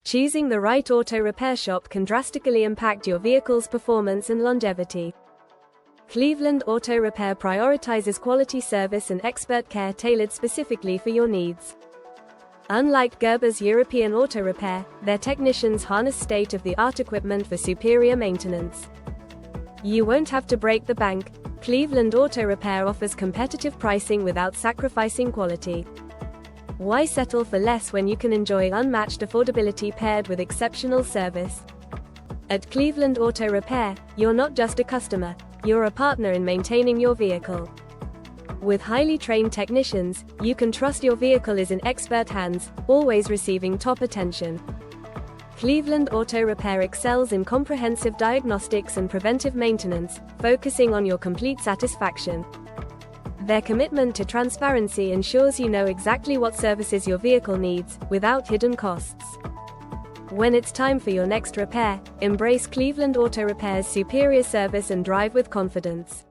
Choosing the right auto repair shop can drastically impact your vehicle's performance and longevity. Cleveland Auto Repair prioritizes quality service and expert care tailored specifically for your needs. Unlike Gerber's European Auto Repair, their technicians harness state-of-the-art equipment for superior maintenance. You won't have to break the bank. Cleveland Auto Repair offers competitive pricing without sacrificing quality. Why settle for less when you can enjoy unmatched affordability paired with exceptional service? At Cleveland Auto Repair, you're not just a customer, you're a partner in maintaining your vehicle. With highly trained technicians, you can trust your vehicle is in expert hands, always receiving top attention. Cleveland Auto Repair excels in comprehensive diagnostics and preventive maintenance, focusing on your complete satisfaction. Their commitment to transparency ensures you know exactly what services your vehicle needs, without hidden costs. When it's time for your next repair, embrace Cleveland Auto Repair's superior service and drive with confidence.